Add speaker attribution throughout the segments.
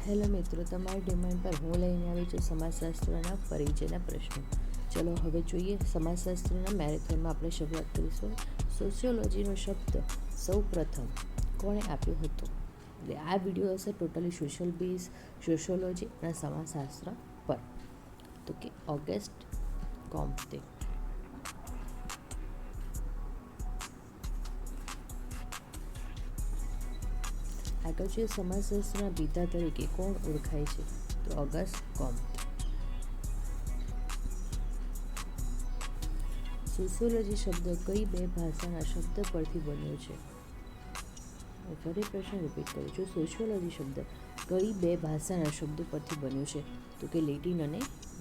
Speaker 1: Hello મિત્રો, તમારી demand પર હું લઈને આવી છું સમાજશાસ્ત્રના પરિચયના પ્રશ્નો. ચલો હવે જોઈએ. સમાજશાસ્ત્રના મેરેથોનમાં આપણે શરૂઆત કરીશું. સોશિયોલોજીનો શબ્દ સૌ પ્રથમ કોણે આપ્યો હતો? એટલે આ વિડીયો હશે ટોટલી સોશિયલ બેઝ, સોશિયોલોજી અને સમાજશાસ્ત્ર પર. તો કે ઓગસ્ટ કોમ્તે. આગળ છે સમાજશાસ્ત્રના પિતા તરીકે કોણ ઓળખાય છે? તો ઓગસ્ટ કોમ્તે. સોશિયોલોજી શબ્દ કઈ બે ભાષાના શબ્દ પરથી બન્યો છે? ફરી પ્રશ્ન રિપીટ કરું છું. સોશિયોલોજી શબ્દ કઈ બે ભાષાના શબ્દો પરથી બન્યો છે? તો કે લેટિન અને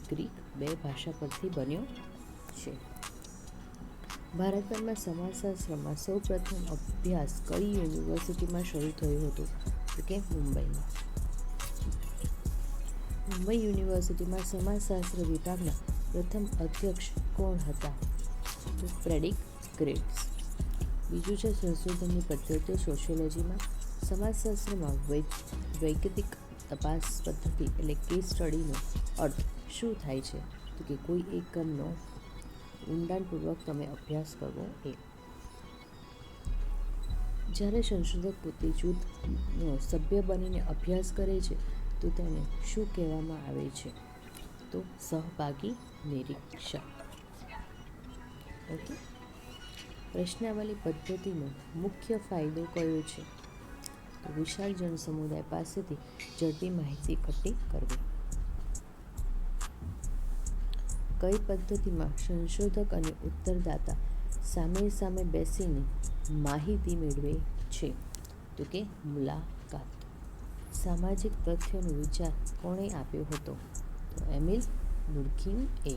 Speaker 1: ગ્રીક બે ભાષા પરથી બન્યો છે. ભારતભરમાં સમાજશાસ્ત્રમાં સૌ પ્રથમ અભ્યાસ કઈ યુનિવર્સિટીમાં શરૂ થયો હતો? તો કે મુંબઈમાં. મુંબઈ યુનિવર્સિટીમાં સમાજશાસ્ત્ર વિભાગના પ્રથમ અધ્યક્ષ કોણ હતા? તો ફ્રેડરિક ગ્રેવ્સ. બીજું છે સંશોધનની પદ્ધતિઓ સોશિયોલોજીમાં. સમાજશાસ્ત્રમાં વૈકલ્પિક તપાસ પદ્ધતિ એટલે કેસ સ્ટડીનો અર્થ શું થાય છે? તો કે કોઈ એકમનો ઊંડાણપૂર્વક તમે અભ્યાસ કરવો એ. જ્યારે સંશોધક પોતે જૂથનો સભ્ય બનીને અભ્યાસ કરે છે તો તેને શું કહેવામાં આવે છે? તો સહભાગી નિરીક્ષક. ઓકે. પ્રશ્નાવલી પદ્ધતિનો મુખ્ય ફાયદો કયો છે? તો વિશાળ જનસમુદાય પાસેથી ઝડપી માહિતી એકઠી કરવી. કઈ પદ્ધતિમાં સંશોધક અને ઉત્તરદાતા સામે સામે બેસીને માહિતી મેળવે છે? તો કે મુલાકાત. સામાજિક તથ્યોનો વિચાર કોણે આપ્યો હતો? તો એમિલ ડુર્કીમએ.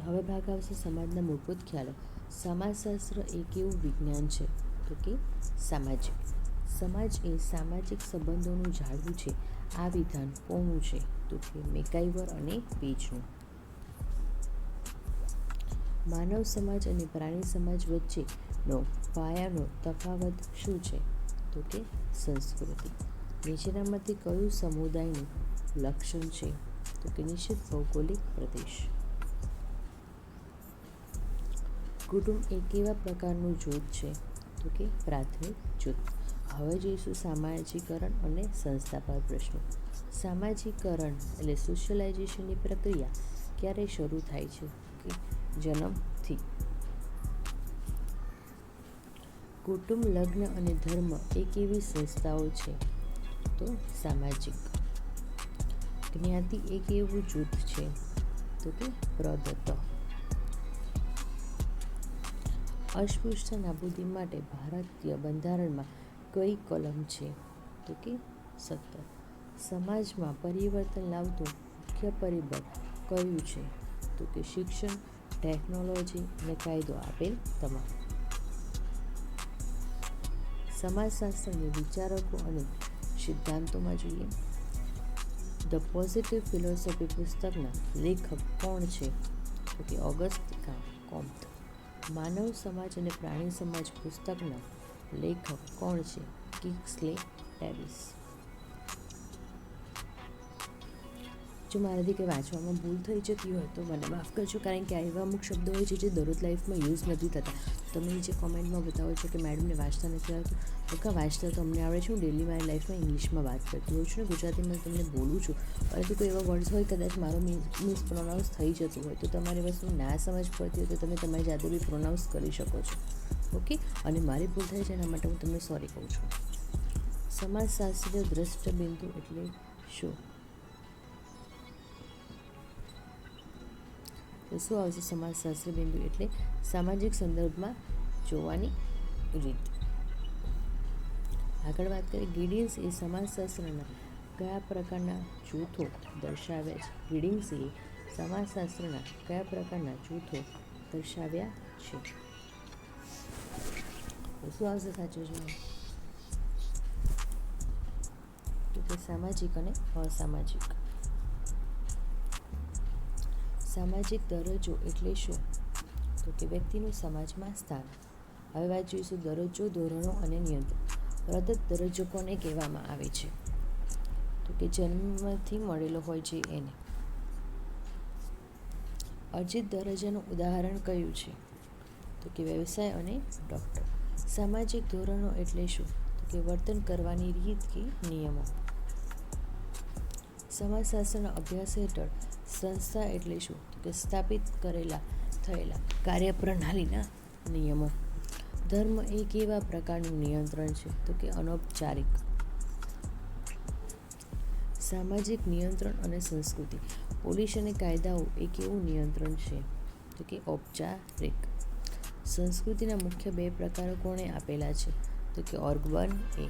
Speaker 1: હવે ભાગ આવશે સમાજના મૂળભૂત ખ્યાલો. સમાજશાસ્ત્ર એ કેવું વિજ્ઞાન છે? તો કે સામાજિક. સમાજ એ સામાજિક સંબંધોનું જાળવું છે. આ વિધાન કોનું છે? તો કે મેકાઇવર અને પેજનું. માનવ સમાજ અને પ્રાણી સમાજ વચ્ચેનો પાયાનો તફાવત શું છે? તો કે સંસ્કૃતિ. નીચેનામાંથી કયું સમુદાયનું લક્ષણ છે? તો કે નિશ્ચિત ભૌગોલિક પ્રદેશ. કુટુંબ એ કેવા પ્રકારનું જૂથ છે? તો કે પ્રાથમિક જૂથ. હવે જોઈશું સામાજિકરણ અને સંસ્થા પર પ્રશ્નો. સામાજિકરણ એટલે સોશિયલાઇઝેશનની પ્રક્રિયા ક્યારે શરૂ થાય છે? કે જન્મથી. કુટુંબ, લગ્ન અને ધર્મ એ કેવી સંસ્થાઓ છે? તો સામાજિક. જ્ઞાતિ એ કેવું જૂથ છે? તો કે પ્રદત્ત. અસ્પૃશ્યતા નાબૂદી માટે ભારતીય બંધારણમાં કઈ કલમ છે? તો કે 17. સમાજમાં પરિવર્તન લાવતું મુખ્ય પરિબળ કયું છે? તો કે શિક્ષણ, ટેકનોલોજી અને કાયદો આપેલ તમામ. સમાજશાસ્ત્રની વિચારકો અને સિદ્ધાંતોમાં જોઈએ. ધ પોઝિટિવ ફિલોસોફી પુસ્તકના લેખક કોણ છે? તો કે ઓગસ્ટ કોમ્તે. માનવ સમાજ અને પ્રાણી સમાજ પુસ્તકના લેખક કોણ છે? કિંગ્સલે ડેવિસ. જો મારાથી કંઈ વાંચવામાં ભૂલ થઈ જતી હોય તો મને માફ કરજો, કારણ કે આ એવા અમુક શબ્દો હોય છે જે દરરોજ લાઈફમાં યુઝ નથી થતા. તમે જે કોમેન્ટમાં બતાવો છો કે મેડમને વાંચતા નથી આવતું, ઓકે વાંચતા તો અમને આવડે છે. હું ડેલી મારી લાઈફમાં ઇંગ્લિશમાં વાત કરતી હોઉં છું ને ગુજરાતીમાં તમને બોલું છું, પરંતુ કોઈ એવા વર્ડ્સ હોય કદાચ મારો મિસપ્રોનાઉન્સ થઈ જતું હોય તો તમારી વસ્તુ ના સમજ પડતી હોય તો તમે તમારી જાતે બી પ્રોનાઉન્સ કરી શકો છો. ઓકે. અને મારી ભૂલ થાય છે એના માટે હું તમને સોરી કહું છું. સમાજશાસ્ત્રીય દ્રષ્ટિબિંદુ એટલે શું? તો શું આવશે? સમાજશાસ્ત્રી બિંદુ એટલે સામાજિક સંદર્ભમાં જોવાની રીત. આગળ વાત કરીએ. ગિડિન્સ એ સમાજશાસ્ત્રના કયા પ્રકારના જૂથો દર્શાવ્યા છે? ગિડિન્સ એ સમાજશાસ્ત્રના કયા પ્રકારના જૂથો દર્શાવ્યા છે? તો શું આવશે સાચો જવાબ? તો કે સામાજિક અને અસામાજિક. સામાજિક દરજ્જો એટલે શું? તો કે વ્યક્તિનું સમાજમાં સ્થાન. હવે વાત જોઈશું દરજ્જો, ધોરણો અને નિયંત્રણ. પ્રદત્ત દરજ્જો કોને કહેવામાં આવે છે? તો કે જન્મથી મળેલો હોય છે એને. અર્જિત દરજ્જાનું ઉદાહરણ કયું છે? તો કે વ્યવસાય અને ડૉક્ટર. સામાજિક ધોરણો એટલે શું? તો કે વર્તન કરવાની રીત કે નિયમો. સમાજશાસ્ત્રના અભ્યાસ હેઠળ સંસ્થા એટલે શું? તો કે સ્થાપિત થયેલા કાર્યપ્રણાલીના નિયમો. ધર્મ એ કેવા પ્રકારનું નિયંત્રણ છે? તો કે અનૌપચારિક. સામાજિક નિયંત્રણ અને સંસ્કૃતિ. પોલીસ અને કાયદાઓ એ કેવું નિયંત્રણ છે? તો કે ઔપચારિક. સંસ્કૃતિના મુખ્ય 2 પ્રકારો કોણે આપેલા છે? તો કે ઓર્બન એ.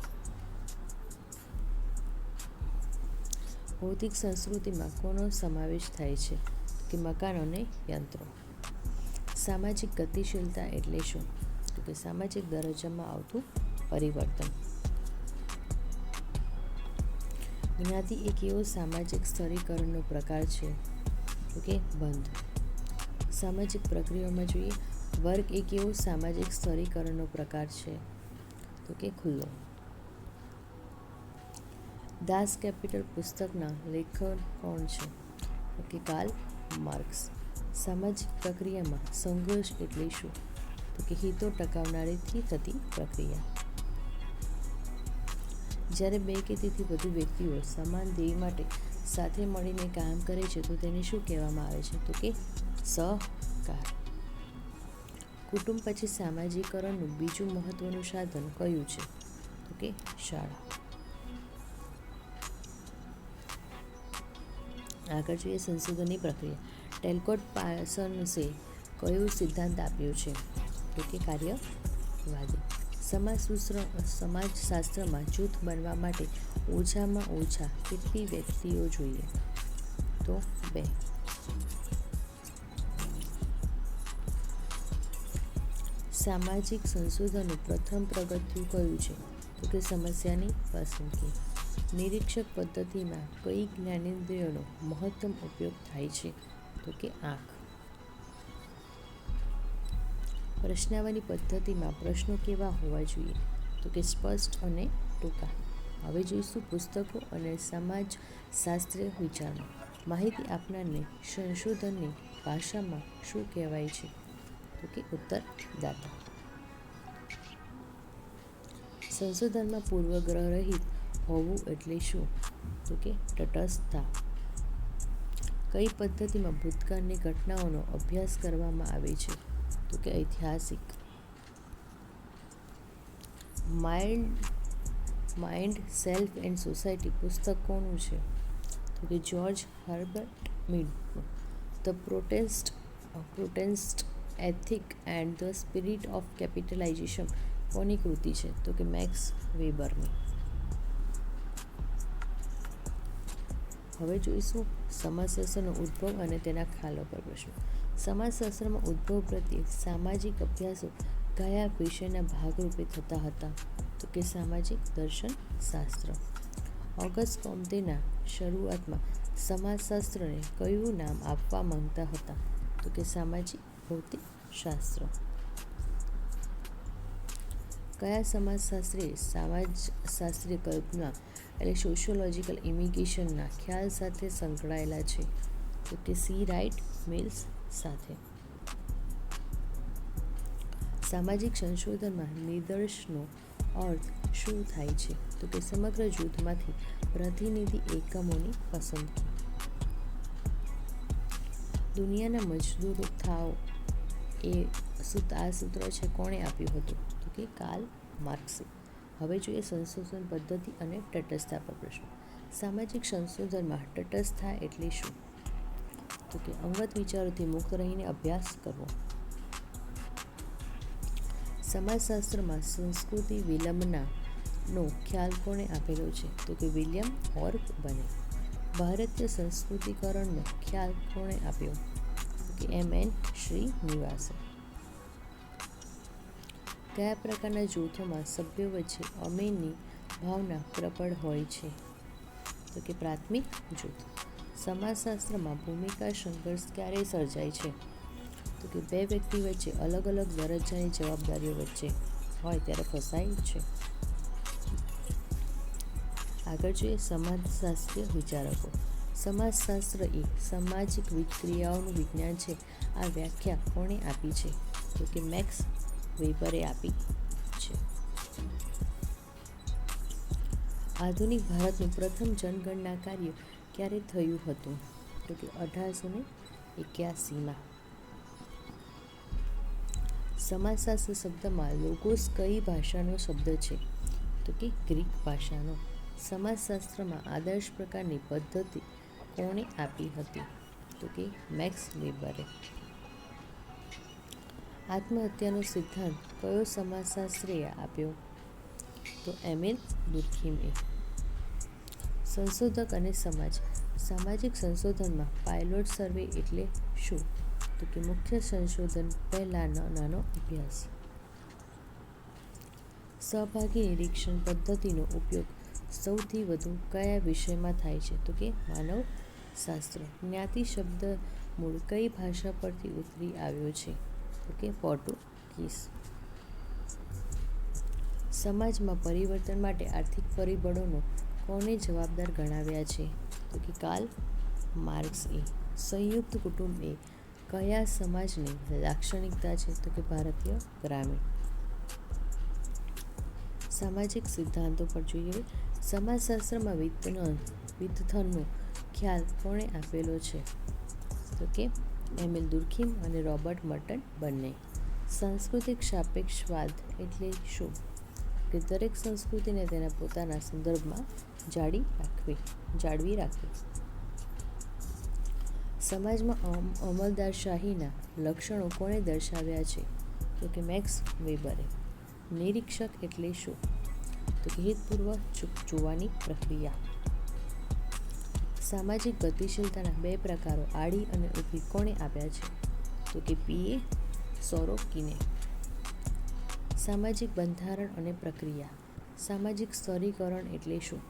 Speaker 1: ભૌતિક સંસ્કૃતિમાં કોનો સમાવેશ થાય છે? તો કે મકાનો અને યંત્રો. સામાજિક ગતિશીલતા એટલે શું? તો કે સામાજિક દરજ્જામાં આવતું પરિવર્તન. જ્ઞાતિ એક એવો સામાજિક સ્તરીકરણનો પ્રકાર છે? તો કે બંધ. સામાજિક પ્રક્રિયામાં જોઈએ, વર્ગ એક એવો સામાજિક સ્તરીકરણનો પ્રકાર છે? તો કે ખુલ્લો. દાસ કેપિટલ પુસ્તકના લેખક કોણ છે? તો કે કાર્લ માર્ક્સ. સામાજિક પ્રક્રિયામાં સંઘર્ષ એટલે શું? તો કે હિતો ટકાવનારીથી થતી પ્રક્રિયા. જ્યારે 2 કે તેથી વધુ વ્યક્તિઓ સમાન ધ્યેય માટે સાથે મળીને કામ કરે છે તો તેને શું કહેવામાં આવે છે? તો કે સહકાર. કુટુંબ પછી સામાજિકરણનું બીજું મહત્વનું સાધન કયું છે? તો કે શાળા. આગળ જોઈએ સંશોધનની પ્રક્રિયા. ટેલકોટ પાર્સન્સે કયો સિદ્ધાંત આપ્યો છે? તો કે કાર્યવાદી. સમાજશાસ્ત્રમાં જૂથ બનવા માટે ઓછામાં ઓછા કેટલી વ્યક્તિઓ જોઈએ? તો 2. સામાજિક સંશોધનનું પ્રથમ પગથિયું કયું છે? તો કે સમસ્યાની પસંદગી. નિરીક્ષક પદ્ધતિમાં કઈ જ્ઞાનેન્દ્રિયોનો મહત્તમ ઉપયોગ થાય છે? તો કે આંખ. પ્રશ્નાવલી પદ્ધતિમાં પ્રશ્નો કેવા હોવા જોઈએ? તો કે સ્પષ્ટ અને ટૂંકા. હવે જોઈશું પુસ્તકો અને સમાજશાસ્ત્રીય વિચારણા. માહિતી આપનારને સંશોધનની ભાષામાં શું કહેવાય છે? તો કે ઉત્તરદાતા. સંશોધનમાં પૂર્વગ્રહ રહિત હોવું એટલે શું? તો કે તટસ્થતા. કઈ પદ્ધતિમાં ભૂતકાળની ઘટનાઓનો અભ્યાસ કરવામાં આવે છે? તો કે ઐતિહાસિક. માઇન્ડ, સેલ્ફ એન્ડ સોસાયટી પુસ્તક કોનું છે? તો કે જ્યોર્જ હર્બર્ટ મીડનું. The Protestant ethic and the spirit of capitalization કોની કૃતિ છે? તો કે મેક્સ વેબરની. હવે જોઈશું સમાજશાસ્ત્રનો ઉદ્ભવ અને તેના ખ્યાલો પર પ્રશ્નો. સમાજશાસ્ત્રમાં ઉદ્ભવ પ્રત્યે સામાજિક અભ્યાસો કયા વિષયના ભાગરૂપે થતા હતા? તો કે સામાજિક દર્શનશાસ્ત્ર. ઓગસ્ટ કોમ્તેના શરૂઆતમાં સમાજશાસ્ત્રને કયું નામ આપવા માંગતા હતા? તો કે સામાજિક ભૌતિકશાસ્ત્ર. કયા સમાજશાસ્ત્રીએ સમાજશાસ્ત્રીય કલ્પના એટલે સોશિયોલોજિકલ ઇમિગ્રેશનના ખ્યાલ સાથે સંકળાયેલા છે? તો કે સી. રાઇટ મિલ્સ સાથે. સામાજિક સંશોધનમાં નિદર્શનો અર્થ શું થાય છે? તો કે સમગ્ર જૂથમાંથી પ્રતિનિધિ એકમોની પસંદગી. દુનિયાના મજદૂરો થાઓ એ આ સૂત્ર છે કોણે આપ્યું હતું? તો કે કાર્લ માર્ક્સે. હવે જોઈએ સંશોધન પદ્ધતિ અને તટસ્થતા પર પ્રશ્નો. સામાજિક સંશોધનમાં તટસ્થતા એટલે શું? તો કે અંગત વિચારોથી મુક્ત રહીને અભ્યાસ કરવો. સમાજશાસ્ત્રમાં સંસ્કૃતિ વિલંબનો ખ્યાલ કોણે આપેલો છે? તો કે વિલિયમ ઓર્બને. ભારતીય સંસ્કૃતિકરણનો ખ્યાલ કોણે આપ્યો? તો કે M.N. શ્રીનિવાસન. કયા પ્રકારના જૂથોમાં સભ્યો વચ્ચે અમેની ભાવના પ્રબળ હોય છે? તો કે પ્રાથમિક જૂથ. સમાજશાસ્ત્રમાં ભૂમિકા સંઘર્ષ ક્યારે સર્જાય છે? તો કે 2 વ્યક્તિ વચ્ચે અલગ અલગ દરજ્જાની જવાબદારીઓ વચ્ચે હોય ત્યારે ફસાય છે. આગળ જોઈએ સમાજશાસ્ત્રીય વિચારકો. સમાજશાસ્ત્ર એ સામાજિક ક્રિયાઓનું વિજ્ઞાન છે. આ વ્યાખ્યા કોણે આપી છે? તો કે મેક્સ વેબરે આપી છે. આધુનિક ભારતનું પ્રથમ જનગણના કાર્ય ક્યારે થયું હતું? તો કે 1881માં. સમાજશાસ્ત્ર શબ્દમાં લોગોસ કઈ ભાષાનો શબ્દ છે? તો કે ગ્રીક ભાષાનો. સમાજશાસ્ત્રમાં આદર્શ પ્રકારની પદ્ધતિ કોણે આપી હતી? તો કે મેક્સ વેબરે. આત્મહત્યાનો સિદ્ધાંત કયો સમાજશાસ્ત્રીએ આપ્યો? તો એમિલ દુર્કીમે. સંશોધક અને સમાજ. સામાજિક સંશોધનમાં પાયલોટ સર્વે એટલે શું? તો કે મુખ્ય સંશોધન પહેલાંનો નાનો અભ્યાસ. સહભાગી નિરીક્ષણ પદ્ધતિનો ઉપયોગ સૌથી વધુ કયા વિષયમાં થાય છે? તો કે માનવશાસ્ત્ર. જ્ઞાતિ શબ્દ મૂળ કઈ ભાષા પરથી ઉતરી આવ્યો છે? તો કે પોર્ટુગીઝ. સમાજમાં પરિવર્તન માટે આર્થિક પરિબળોનો કોને જવાબદાર ગણાવ્યા છે? તો કે કાર્લ માર્ક્સે. સંયુક્ત કુટુંબ એ કયા સમાજની લાક્ષણિકતા છે? તો કે ભારતીય ગ્રામીણ. સામાજિક સિદ્ધાંતો પર જોઈએ. સમાજશાસ્ત્રમાં વિતથનનો ખ્યાલ કોણે આપેલો છે? તો કે એમિલ દુર્કીમ અને રોબર્ટ મર્ટન બંને. સાંસ્કૃતિક સાપેક્ષવાદ એટલે શું? કે દરેક સંસ્કૃતિને તેના પોતાના સંદર્ભમાં જાળવી રાખવી. સમાજમાં અમલદારશાહીના લક્ષણો કોણે દર્શાવ્યા છે? તો કે મેક્સ વેબરે. નિરીક્ષક એટલે શું? તો કે હેતુપૂર્વક જોવાની પ્રક્રિયા. સામાજિક ગતિશીલતાના બે પ્રકારો આડી અને ઊભી કોણે આપ્યા છે? તો કે પીએ સોરોકીને. સામાજિક બંધારણ અને પ્રક્રિયા. સામાજિક સ્તરીકરણ એટલે શું?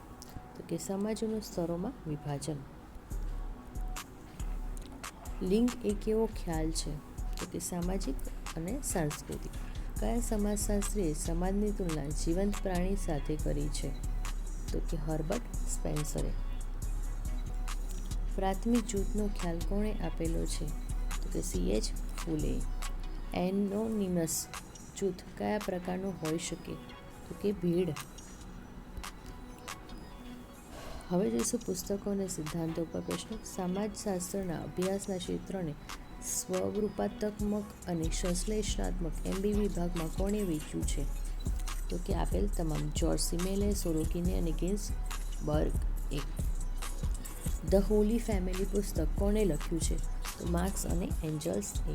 Speaker 1: તો કે સમાજોનું સ્તરોમાં વિભાજન. લિંગ એ કેવો ખ્યાલ છે? તો કે સામાજિક અને સાંસ્કૃતિક. કયા સમાજશાસ્ત્રીએ સમાજની તુલના જીવંત પ્રાણી સાથે કરી છે? તો કે હર્બર્ટ સ્પેન્સરે. પ્રાથમિક જૂથનો ખ્યાલ કોણે આપેલો છે? તો કે CH ફૂલે. એનોનિમસ જૂથ કયા પ્રકારનું હોઈ શકે? તો કે ભીડ. હવે જોઈશું પુસ્તકો અને સિદ્ધાંતો પર પ્રશ્નો. સમાજશાસ્ત્રના અભ્યાસના ક્ષેત્રને સ્વરૂપાત્મક અને સંશ્લેષણાત્મક એમ 2 વિભાગમાં કોણે વહેંચ્યું છે? તો કે આપેલ તમામ. જ્યોર્જ સિમેલે, સોરોકીને અને ગિન્સબર્ગે. ધ હોલી ફેમિલી પુસ્તક કોણે લખ્યું છે? તો માર્ક્સ અને એન્જલ્સે.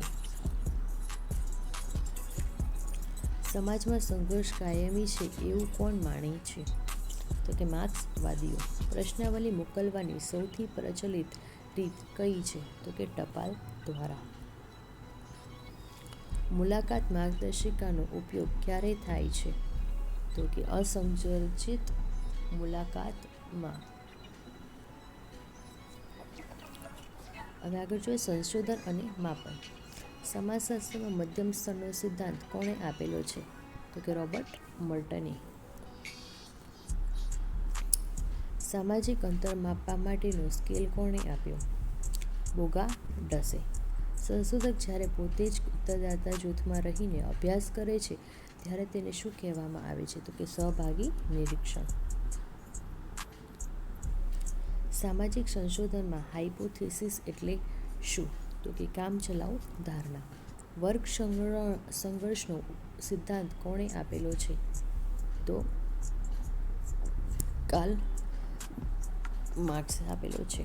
Speaker 1: સમાજમાં સંઘર્ષ કાયમી છે એવું કોણ માને છે? તો કે માર્ક્સવાદીઓ. પ્રશ્નાવલી મોકલવાની સૌથી પ્રચલિત રીત કઈ છે? તો કે ટપાલ દ્વારા. મુલાકાત માર્ગદર્શિકાનો ઉપયોગ ક્યારે થાય છે? તો કે અસંરચિત મુલાકાતમાં. હવે આગળ જોઈએ સંશોધન અને માપન. સમાજશાસ્ત્રમાં મધ્યમ સ્તરનો સિદ્ધાંત કોણે આપેલો છે? તો કે રોબર્ટ મર્ટને. સામાજિક અંતર માપવા માટેનો સ્કેલ કોણે આપ્યો? બોગાડસે. સંશોધક જ્યારે પોતે જ ઉત્તરદાતા જૂથમાં રહીને અભ્યાસ કરે છે ત્યારે તેને શું કહેવામાં આવે છે? તો કે સહભાગી નિરીક્ષણ. સામાજિક સંશોધનમાં હાઇપોથેસિસ એટલે શું? તો કે કામચલાઉ ધારણા. વર્ગ સંઘર્ષનો સિદ્ધાંત કોણે આપેલો છે? તો કાર્લ માર્ક્સે આપેલો છે.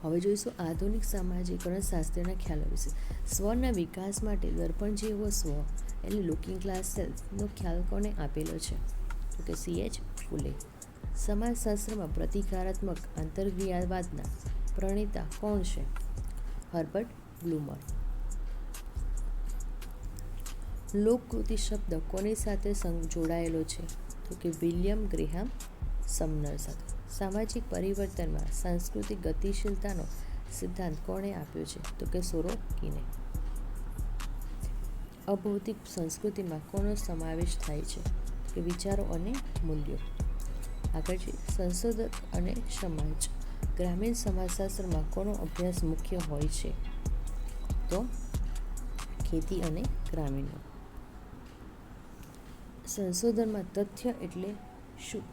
Speaker 1: હવે જોઈશું આધુનિક સામાજિકરણ શાસ્ત્રના ખ્યાલો વિશે. સ્વના વિકાસ માટે દર્પણ જેવો સ્વ એટલે લુકિંગ ગ્લાસ સેલ્ફનો ખ્યાલ કોણે આપેલો છે? તો કે CH ફૂલે. સમાજશાસ્ત્રમાં પ્રતિકારાત્મક આંતરક્રિયાવાદના પ્રણેતા કોણ છે? હર્બર્ટ બ્લુમર. લોકકૃતિ શબ્દ કોની સાથે જોડાયેલો છે? તો કે વિલિયમ ગ્રેહામ સમનર સાથે. સામાજિક પરિવર્તનમાં સાંસ્કૃતિક ગતિશીલતાનો સિદ્ધાંત કોણે આપ્યો છે? તો કે સોરોકીને. અભૌતિક સંસ્કૃતિમાં કોનો સમાવેશ થાય છે? કે વિચારો અને મૂલ્યો. આગળ છે સંશોધક અને સમાજ. ગ્રામીણ સમાજશાસ્ત્રમાં કોનો અભ્યાસ મુખ્ય હોય છે? તો ખેતી અને ગ્રામીણનો. સંશોધનમાં તથ્ય એટલે શું?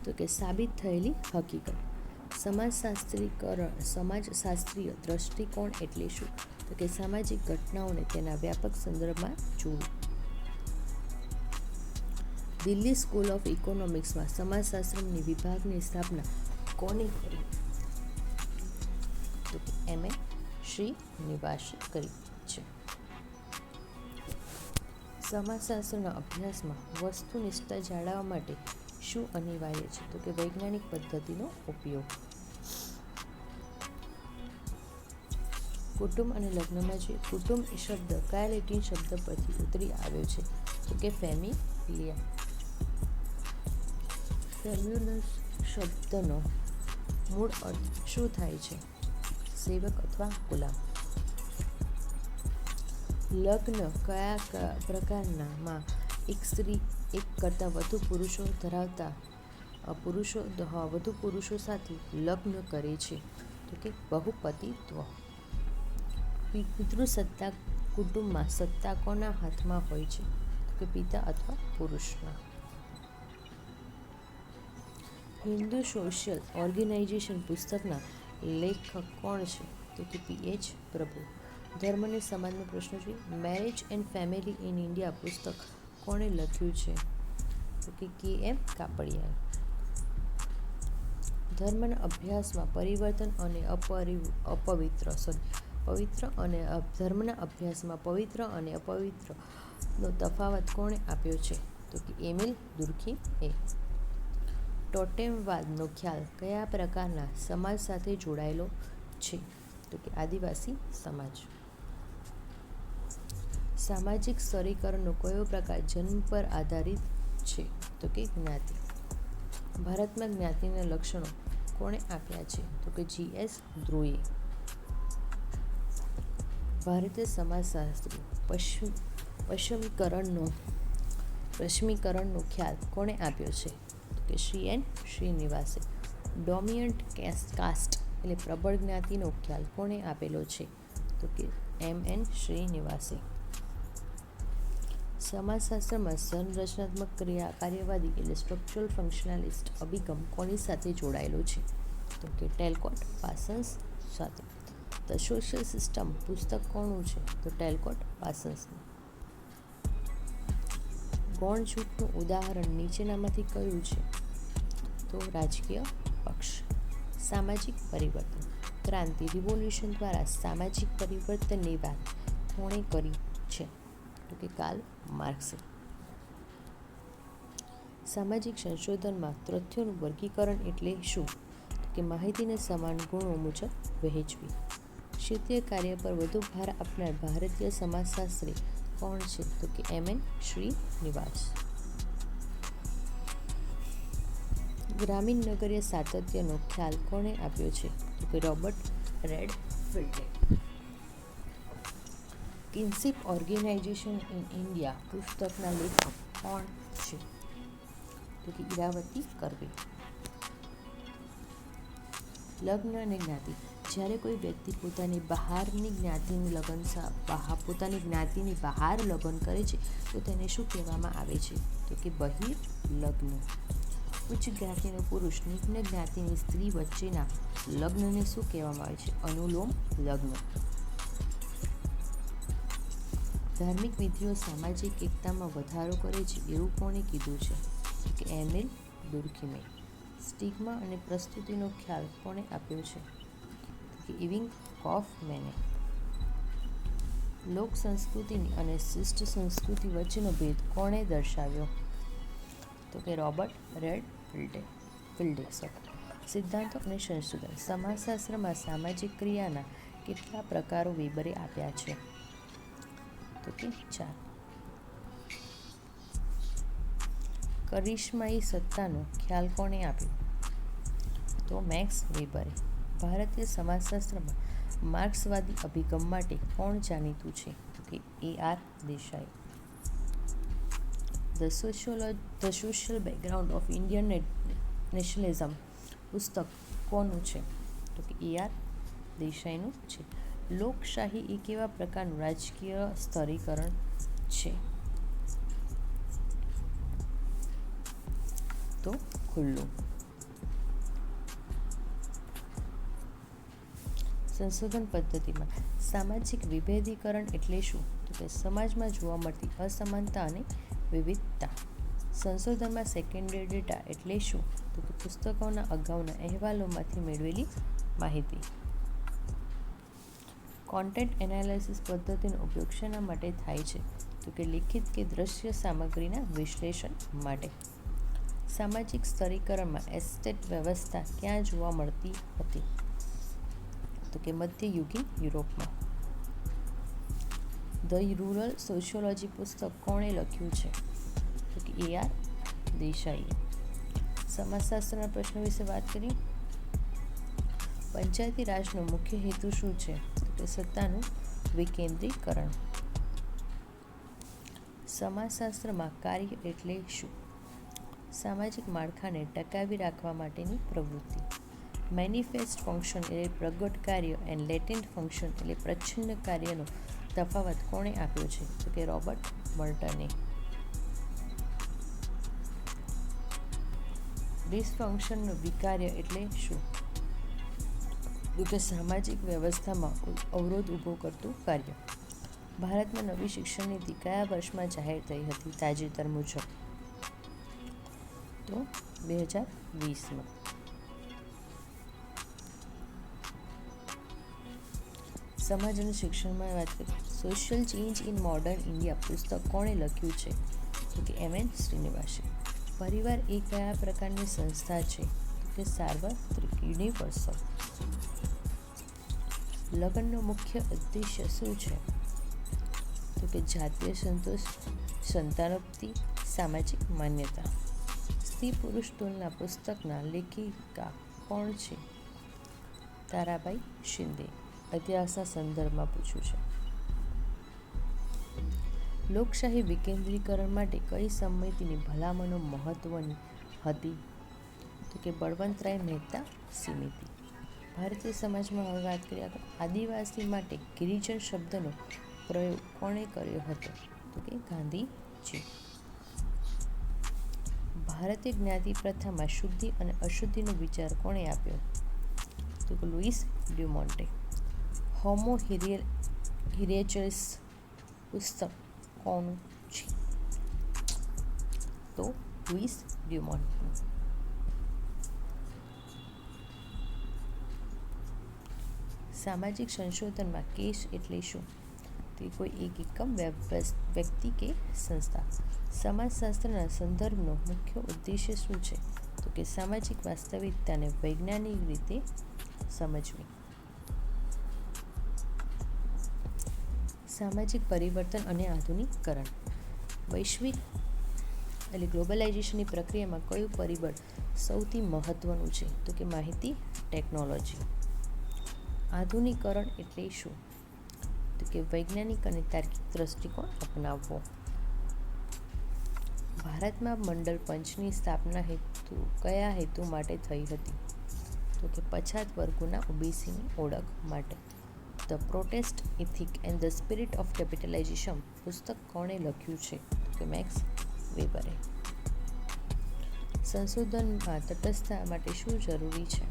Speaker 1: તો કે સાબિત થયેલી હકીકત. સમાજશાસ્ત્રીય દ્રષ્ટિકોણ એટલે શું? તો કે સામાજિક ઘટનાઓને તેના વ્યાપક સંદર્ભમાં જોવું. દિલ્હી સ્કૂલ ઓફ ઇકોનોમિક્સમાં સમાજશાસ્ત્રની વિભાગની સ્થાપના કોણે કરી? તો કે M.A. શ્રીનિવાસે કરી છે. સમાજશાસ્ત્રના અભ્યાસમાં વસ્તુનિષ્ઠતા જાળવવા માટે શું અનિવાર્ય છે? તો કે વૈજ્ઞાનિક પદ્ધતિનો ઉપયોગ. કુટુંબ અને લગ્નમાં જોઈએ. કુટુંબ શબ્દ કયા લેટિન શબ્દ પરથી ઉતરી આવ્યો છે? તો કે ફેમિલિયા. ફેમ્યુલસ શબ્દનો મૂળ અર્થ શું થાય છે? સેવક અથવા ગુલામ. લગ્ન કયા પ્રકારના એક સ્ત્રી એક કરતાં વધુ પુરુષો સાથે લગ્ન કરે છે? તો કે બહુપતિત્વ. પિતૃસત્તાક કુટુંબમાં સત્તા કોના હાથમાં હોય છે? તો કે પિતા અથવા પુરુષના. હિન્દુ સોશિયલ ઓર્ગેનાઇઝેશન પુસ્તકના લેખક કોણ છે? તો કે P.H. પ્રભુ. ધર્મ અને સમાજનો પ્રશ્ન છે. Marriage and family in India પુસ્તક કોણે લખ્યું છે? તો કે K.M. કાપડિયાએ. ધર્મના અભ્યાસમાં પરિવર્તન અને ધર્મના અભ્યાસમાં પવિત્ર અને અપવિત્રનો તફાવત કોણે આપ્યો છે? તો કે એમિલ દુર્ખીમે. ટોટેમવાદનો ખ્યાલ કયા પ્રકારના સમાજ સાથે જોડાયેલો છે? તો કે આદિવાસી સમાજ. સામાજિક સ્તરીકરણનો કયો પ્રકાર જન્મ પર આધારિત છે? તો કે જ્ઞાતિ. ભારતમાં જ્ઞાતિના લક્ષણો કોણે આપ્યા છે? તો કે G.S. ધ્રુવે. ભારતીય સમાજશાસ્ત્રીઓ પશ્ચિમીકરણનો ખ્યાલ કોણે આપ્યો છે? તો કે C.N. શ્રીનિવાસે. ડોમિનન્ટ કાસ્ટ એટલે પ્રબળ જ્ઞાતિનો ખ્યાલ કોણે આપેલો છે? તો કે M.N. શ્રીનિવાસે. સમાજશાસ્ત્રમાં સંરચનાત્મક કાર્યવાદી એટલે સ્ટ્રક્ચરલ ફંક્શનાલિસ્ટ અભિગમ કોની સાથે જોડાયેલો છે? તો કે ટેલકોટ પાર્સન્સ સાથે. ધ સોશિયલ સિસ્ટમ પુસ્તક કોનું છે? તો ટેલકોટ પાર્સન્સનું. ગૌણ જૂથનું ઉદાહરણ નીચેનામાંથી કયું છે? તો રાજકીય પક્ષ. સામાજિક પરિવર્તન. ક્રાંતિ રિવોલ્યુશન દ્વારા સામાજિક પરિવર્તનની વાત કોણે કરી છે? તો કે કાર્લ માર્ક્સે. સામાજિક સંશોધનમાં તથ્યોનું વર્ગીકરણ એટલે શું? તો કે માહિતીને સમાન ગુણો મુજબ વહેંચવી. ક્ષેત્રીય કાર્ય પર વધુ ભાર આપનાર ભારતીય સમાજશાસ્ત્રી કોણ છે? તો કે M.N. શ્રીનિવાસ. ગ્રામીણ નગરીય સાતત્યનો ખ્યાલ કોણે આપ્યો છે? તો કે રોબર્ટ રેડફિલ્ડે. કિન્શિપ ઓર્ગેનાઇઝેશન ઇન ઇન્ડિયા પુસ્તકના લેખક કોણ છે? તો કે ઈરાવતી કર્વે. લગ્ન અને જ્ઞાતિ. જ્યારે કોઈ વ્યક્તિ પોતાની જ્ઞાતિની બહાર લગ્ન કરે છે તો તેને શું કહેવામાં આવે છે? તો કે બહિર્લગ્ન. ઉચ્ચ જ્ઞાતિનો પુરુષ નિમ્ન જ્ઞાતિની સ્ત્રી વચ્ચેના લગ્નને શું કહેવામાં આવે છે? અનુલોમ લગ્ન. ધાર્મિક વિધિઓ સામાજિક એકતામાં વધારો કરે છે એવું કોણે કીધું છે? તો કે એમિલ દુર્ખીમે. સ્ટિગ્મા અને પ્રસ્તુતિનો ખ્યાલ કોણે આપ્યો છે? તો કે ઇવિંગ કોફમેને. લોક સંસ્કૃતિની અને શિષ્ટ સંસ્કૃતિ વચ્ચેનો ભેદ કોણે દર્શાવ્યો? તો કે રોબર્ટ રેડફિલ્ડે. સિદ્ધાંતો અને સંશોધન. સમાજશાસ્ત્રમાં સામાજિક ક્રિયાના કેટલા પ્રકારો વેબરે આપ્યા છે? તો કે 4. કરિશ્માઈ સત્તાનો ખ્યાલ કોણે આપ્યો? તો મેક્સ વેબરે. ભારતીય સમાજશાસ્ત્રમાં માર્ક્સવાદી અભિગમ માટે કોણ જાણીતું છે? તો કે A.R. Desai. The social background of Indian nationalism પુસ્તક કોનું છે? તો કે AR દેસાઈનું છે. લોકશાહી એ કેવા પ્રકારનું રાજકીય સ્તરીકરણ છે? તો ખુલ્લું. સંશોધન પદ્ધતિમાં સામાજિક વિભેદીકરણ એટલે શું? તો કે સમાજમાં જોવા મળતી અસમાનતા અને વિવિધતા. સંશોધનમાં સેકન્ડરી ડેટા એટલે શું? તો કે પુસ્તકોના અગાઉના અહેવાલોમાંથી મેળવેલી માહિતી. કોન્ટેન્ટ એનાલિસિસ પદ્ધતિનો ઉપયોગ શેના માટે થાય છે? તો કે લિખિત કે દ્રશ્ય સામગ્રીના વિશ્લેષણ માટે. સામાજિક સ્તરીકરણમાં એસ્ટેટ વ્યવસ્થા ક્યાં જોવા મળતી હતી? તો કે મધ્યયુગીન યુરોપમાં. ધ રૂરલ સોશિયોલોજી પુસ્તક કોણે લખ્યું છે? તો કે AR દેસાઈએ. સમાજશાસ્ત્રના પ્રશ્નો વિશે વાત કરીએ. પંચાયતી રાજનો મુખ્ય હેતુ શું છે? તો કે સત્તાનું વિકેન્દ્રીકરણ. સમાજશાસ્ત્રમાં કાર્ય એટલે શું? સામાજિક માળખાને ટકાવી રાખવા માટેની પ્રવૃત્તિ. મેનિફેસ્ટ ફંક્શન એટલે પ્રગટ કાર્ય એન્ડ લેટેન્ટ ફંક્શન એટલે પ્રચ્છન્ન કાર્યનો તફાવત કોણે આપ્યો છે? તો કે રોબર્ટ મર્ટને. ડિસફંક્શનનો વિકાર્ય એટલે શું? તો કે સામાજિક વ્યવસ્થામાં અવરોધ ઊભો કરતું કાર્ય. ભારતમાં નવી શિક્ષણ નીતિ કયા વર્ષમાં જાહેર થઈ હતી તાજેતર મુજબ? તો 2020માં. સમાજ અને શિક્ષણમાં વાત કરીએ. Social change in modern India પુસ્તક કોણે લખ્યું છે? તો કે MN શ્રીનિવાસે. પરિવાર એ કયા પ્રકારની સંસ્થા છે? તો કે સાર્વત્રિક યુનિવર્સલ. લગ્નનો મુખ્ય ઉદ્દેશ્ય શું છે? તો કે જાતીય સંતોષ, સંતાનોત્પત્તિ, સામાજિક માન્યતા. સ્ત્રી પુરુષ તુલના પુસ્તકના લેખિકા કોણ છે? તારાબાઈ શિંદે. ઇતિહાસના સંદર્ભમાં પૂછ્યું છે. લોકશાહી વિકેન્દ્રીકરણ માટે કઈ સમિતિની ભલામણો મહત્વની હતી? તો કે બળવંતરાય મહેતા સમિતિ. ભારતીય સમાજમાં હવે વાત કરીએ આગળ. આદિવાસી માટે ગિરિજન શબ્દનો પ્રયોગ કોણે કર્યો હતો? તો કે ગાંધીજી. ભારતીય જ્ઞાતિ પ્રથામાં શુદ્ધિ અને અશુદ્ધિનો વિચાર કોણે આપ્યો? તો કે લુઈસ ડ્યુમોન્ટે. હોમો હિરેચસ પુસ્તક કોનું છે? તો લુઈસ ડ્યુમોન્ટનું. સામાજિક સંશોધનમાં કેસ એટલે શું? તો કોઈ એક એકમ, વ્યક્તિ કે સંસ્થા. સમાજશાસ્ત્રના સંદર્ભનો મુખ્ય ઉદ્દેશ્ય શું છે? તો કે સામાજિક વાસ્તવિકતાને વૈજ્ઞાનિક રીતે સમજવી. સામાજિક પરિવર્તન અને આધુનિકીકરણ. વૈશ્વિક એટલે ગ્લોબલાઇઝેશનની પ્રક્રિયામાં કયું પરિબળ સૌથી મહત્વનું છે? તો કે માહિતી ટેકનોલોજી. આધુનિકીકરણ એટલે શું? તો કે વૈજ્ઞાનિક અને તાર્કિક દ્રષ્ટિકોણ અપનાવવો. ભારતમાં મંડળ પંચની સ્થાપના કયા હેતુ માટે થઈ હતી? તો કે પછાત વર્ગોના ઓબીસીની ઓળખ માટે. The protest ethic and the spirit of capitalization પુસ્તક કોણે લખ્યું છે? તો કે મેક્સ વેબરે. સંશોધનમાં તટસ્થતા માટે શું જરૂરી છે?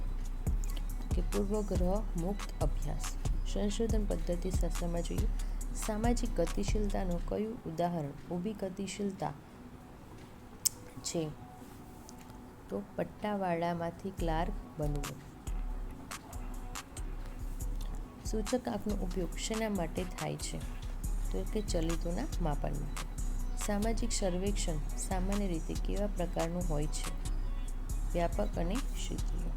Speaker 1: કે પૂર્વગ્રહ મુક્ત અભ્યાસ. સંશોધન પદ્ધતિ શાસ્ત્રમાં જોઈએ. સામાજિક ગતિશીલતાનું કયું ઉદાહરણ ઊભી ગતિશીલતા છે? તો પટ્ટાવાળામાંથી ક્લાર્ક બનવું. સૂચક આંકનો ઉપયોગ શેના માટે થાય છે? તો કે ચલિતોના માપન માટે. સામાજિક સર્વેક્ષણ સામાન્ય રીતે કેવા પ્રકારનું હોય છે? વ્યાપક અને ક્ષેત્રીય.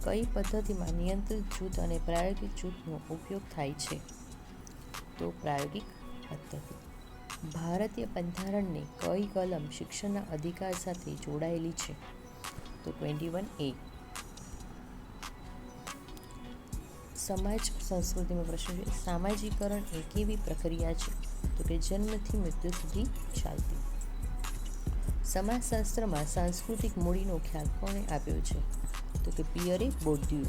Speaker 1: કઈ પદ્ધતિમાં નિયંત્રિત જૂથ અને પ્રાયોગિક જૂથનો ઉપયોગ થાય છે? તો પ્રાયોગિક પદ્ધતિ. ભારતીય બંધારણની કઈ કલમ શિક્ષણના અધિકાર સાથે જોડાયેલી છે? તો 21A. સમાજ સંસ્કૃતિમાં પ્રશ્ન છે. સામાજિકરણ એ કેવી પ્રક્રિયા છે? તો કે જન્મથી મૃત્યુ સુધી ચાલતી. સમાજશાસ્ત્રમાં સાંસ્કૃતિક મૂડીનો ખ્યાલ કોણે આપ્યો છે? તો કે પિયરે બોર્ડિયુ.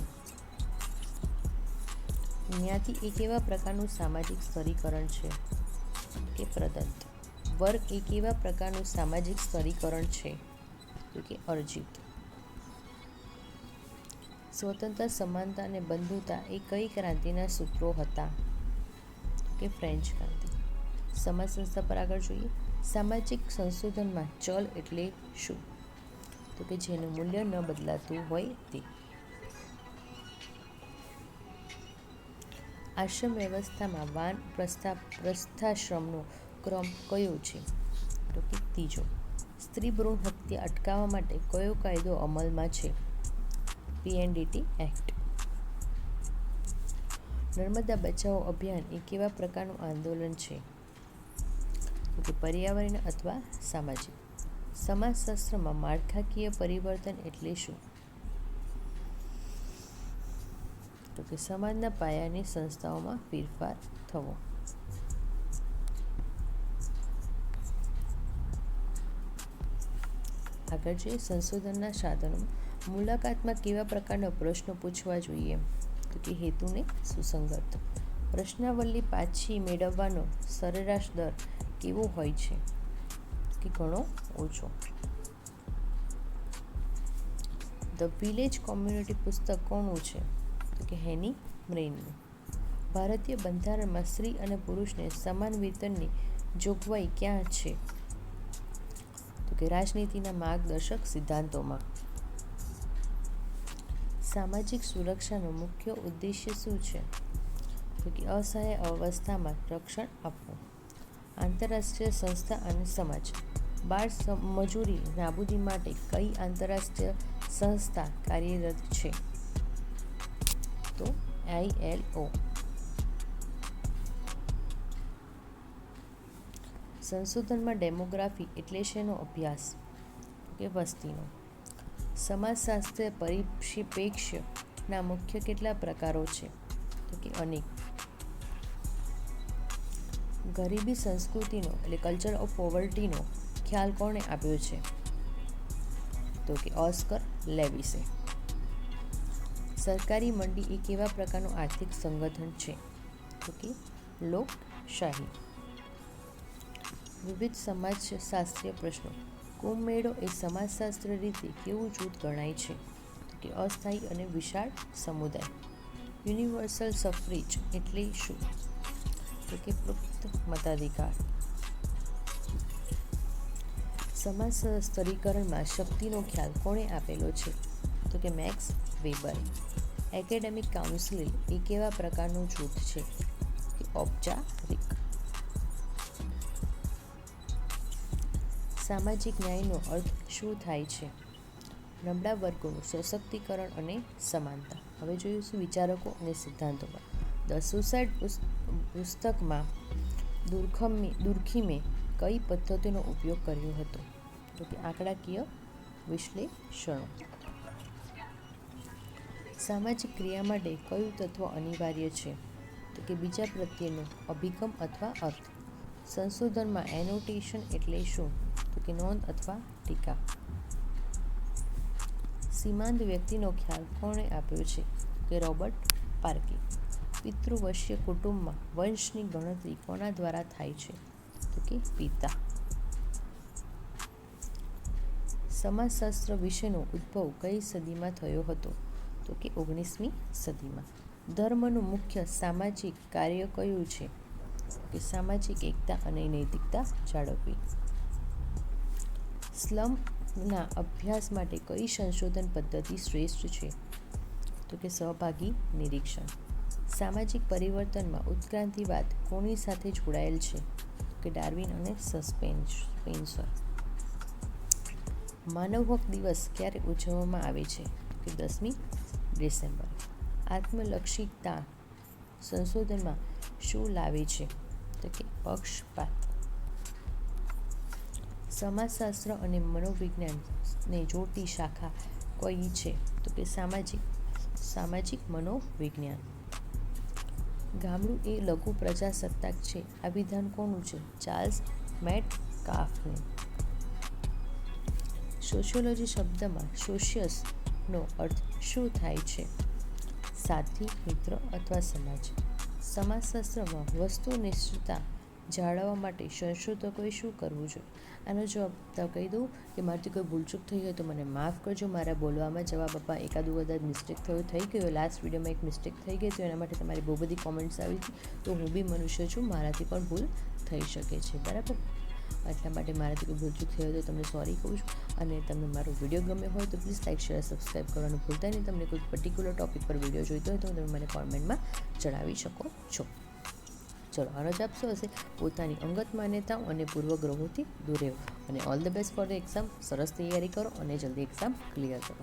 Speaker 1: જ્ઞાતિ એક એવા પ્રકારનું સામાજિક સ્તરીકરણ છે કે પ્રદત્ત. વર્ગ એક એવા પ્રકારનું સામાજિક સ્તરીકરણ છે તો કે અર્જિત. સ્વતંત્ર, સમાનતા અને બંધુતા એ કઈ ક્રાંતિના સૂત્રો હતા? કે ફ્રેન્ચ ક્રાંતિ. સમાજ સંસ્થા પર આગળ જોઈએ. સામાજિક સંશોધનમાં ચલ એટલે શું? તો કે જેનું મૂલ્ય ન બદલાતું હોય તે. આશ્રમ વ્યવસ્થામાં પ્રસ્થાશ્રમનો ક્રમ કયો છે? તો કે ત્રીજો. સ્ત્રી ભ્રૂણ હત્યા અટકાવવા માટે કયો કાયદો અમલમાં છે? PNDT act. નર્મદા બચાવો અભિયાન એ કેવા પ્રકારનું આંદોલન છે? તો કે પર્યાવરણ અથવા સામાજિક. સમાજશાસ્ત્રમાં માળખાકીય પરિવર્તન એટલે શું? તો કે સમાજના પાયાની સંસ્થાઓમાં ફેરફાર થવો. આગળ જોઈએ સંશોધનના સાધનો. મુલાકાતમાં કેવા પ્રકારના પ્રશ્નો પૂછવા જોઈએ? તો કે હેતુને સુસંગત. પ્રશ્નાવલી પાછી મેળવવાનો સરેરાશ દર કેવો હોય છે? કે ઘણો ઓછો. ધ વિલેજ કોમ્યુનિટી પુસ્તક કોનું છે? તો કે હેની મ્રેનનું. ભારતીય બંધારણમાં સ્ત્રી અને પુરુષને સમાન વેતનની જોગવાઈ ક્યાં છે? તો કે રાજનીતિના માર્ગદર્શક સિદ્ધાંતોમાં. સામાજિક સુરક્ષાનો મુખ્ય ઉદ્દેશ્ય શું છે? તો કે અસહાય અવસ્થામાં રક્ષણ આપવું. આંતરરાષ્ટ્રીય સંસ્થા અને સમાજ. બાળ મજૂરી નાબૂદી માટે કઈ આંતરરાષ્ટ્રીય સંસ્થા કાર્યરત છે? તો ILO. સંશોધનમાં ડેમોગ્રાફી એટલે શેનો અભ્યાસ? કે વસ્તીનો. સમાજશાસ્ત્રીય પરિપ્રેક્ષ્યના મુખ્ય કેટલા પ્રકારો છે? તો કે અનેક. ગરીબી સંસ્કૃતિનો એટલે કલ્ચર ઓફ પોવર્ટીનો ખ્યાલ કોણે આપ્યો છે? તો કે ઓસ્કર લેવિસે. સરકારી મંડી એ કેવા પ્રકારનું આર્થિક સંગઠન છે? તો કે લોકશાહી. વિવિધ સમાજશાસ્ત્રીય પ્રશ્નો. કુંભ મેળો એ સમાજશાસ્ત્ર રીતે કેવું જૂથ ગણાય છે? તો કે અસ્થાયી અને વિશાળ સમુદાય. યુનિવર્સલ સફ્રેજ એટલે શું? તો કે પુખ્ત મતાધિકાર. સમાજ સ્તરીકરણમાં શક્તિનો ખ્યાલ કોણે આપેલો છે? તો કે મેક્સ વેબર. એકેડેમિક કાઉન્સિલ એ કેવા પ્રકારનું જૂથ છે? કે ઔપચારિક. સામાજિક ન્યાયનો અર્થ શું થાય છે? નબળા વર્ગોનું સશક્તિકરણ અને સમાનતા. હવે જોઈશું વિચારકો અને સિદ્ધાંતોમાં. ધ સુસાઇડ પુસ્તકમાં દુર્ખીમે કઈ પદ્ધતિનો ઉપયોગ કર્યો હતો? તો કે આંકડાકીય વિશ્લેષણો. સામાજિક ક્રિયા માટે કયું તત્વ અનિવાર્ય છે? તો કે બીજા પ્રત્યેનો અભિગમ અથવા અર્થ. સંશોધનમાં એનોટેશન એટલે શું? તો કે નોંધ અથવા ટીકા. સીમાંત વ્યક્તિનો ખ્યાલ કોણે આપ્યો છે? કે રોબર્ટ પાર્કે. પિતૃવંશીય કુટુંબમાં વંશની ગણતરી કોના દ્વારા થાય છે? તો કે પિતા. સમાજશાસ્ત્ર વિશેનો ઉદ્ભવ કઈ સદીમાં થયો હતો? તો કે 19મી સદીમાં. ધર્મનું મુખ્ય સામાજિક કાર્ય કયું છે? કે સામાજિક એકતા અને નૈતિકતા જાળવવી. સ્લમના અભ્યાસ માટે કઈ સંશોધન પદ્ધતિ શ્રેષ્ઠ છે? તો કે સહભાગી નિરીક્ષણ. સામાજિક પરિવર્તનમાં ઉત્ક્રાંતિવાદ કોની સાથે જોડાયેલ છે? કે ડાર્વિન અને સ્પેન્સર. માનવ હક દિવસ ક્યારે ઉજવવામાં આવે છે? કે 10મી ડિસેમ્બર. આત્મલક્ષિતા સંશોધનમાં શું લાવે છે? તો કે પક્ષપાત. સમાજશાસ્ત્ર અને મનોવિજ્ઞાનને જોડતી શાખા કઈ છે? તો કે સામાજિક મનોવિજ્ઞાન. ગામડું એ લઘુ પ્રજાસત્તાક છે. આ વિધાન કોનું છે? ચાર્લ્સ મેટકાફનું. સોશિયોલોજી શબ્દમાં સોશિયસનો અર્થ શું થાય છે? સાથી, મિત્ર અથવા સમાજ. સમાજશાસ્ત્રમાં વસ્તુનિષ્ઠતા જાળવવા માટે સંશોધકોએ શું કરવું જોઈએ? આનો જવાબ તો કહી દઉં કે મારાથી કોઈ ભૂલચૂક થઈ હોય તો મને માફ કરજો. મારા બોલવામાં જવાબ આપવા એકાદું કદાચ મિસ્ટેક થઈ ગયો. લાસ્ટ વિડીયોમાં એક મિસ્ટેક થઈ ગઈ તો એના માટે તમારી બહુ બધી કોમેન્ટ્સ આવી હતી. તો હું બી મનુષ્ય છું, મારાથી પણ ભૂલ થઈ શકે છે, બરાબર. એટલા માટે મારાથી કોઈ ભૂલચૂક થઈ હોય તો તમને સોરી કહું છું. અને તમને મારો વિડીયો ગમ્યો હોય તો પ્લીઝ લાઈક, શેર, સબસ્ક્રાઈબ કરવાનું ભૂલતા નહીં. તમને કોઈ પર્ટિક્યુલર ટૉપિક પર વિડીયો જોઈતો હોય તો તમે મને કોમેન્ટમાં જણાવી શકો છો. ચલો, આનો જવાબ શું હશે? પોતાની અંગત માન્યતાઓ અને પૂર્વગ્રહોથી દૂર રહેવું. અને all the best for the exam. સરસ તૈયારી કરો અને જલ્દી એક્ઝામ ક્લિયર કરો.